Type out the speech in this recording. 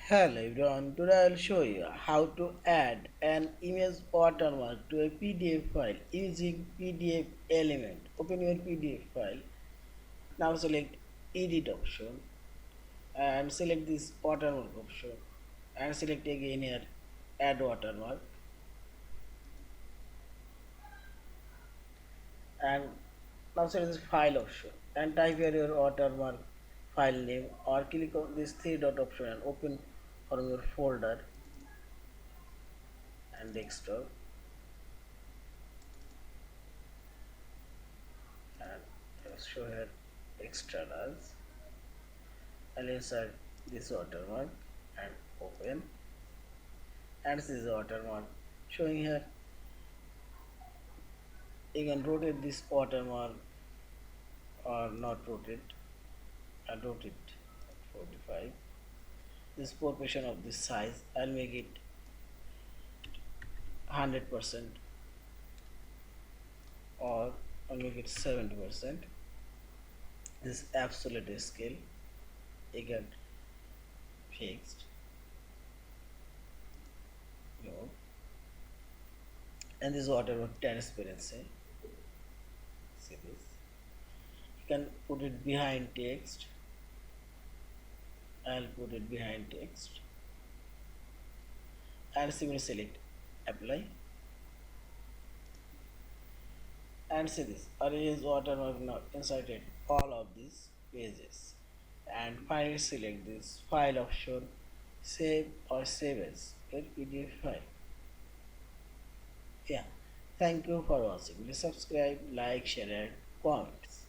Hello everyone, today I'll show you how to add an image watermark to a PDF file using PDF element. Open your PDF file. Now select edit option and select this watermark option and select again here add watermark and now select this file option and type here your watermark file name or click on this three dot option and open from your folder and desktop and show here externals and insert this watermark and open and this is the watermark showing here. You can rotate this watermark or not rotate and rotate 45. This proportion of this size I'll make it 100% or I'll make it 70%. This absolute scale again fixed no, and this watermark transparency. See this, you can put it behind text. I'll put it behind text and simply select apply and see this arrange watermark now inserted all of these pages and finally select this file option, save or save as your PDF file. Yeah, thank you for watching. Please subscribe, like, share and comment.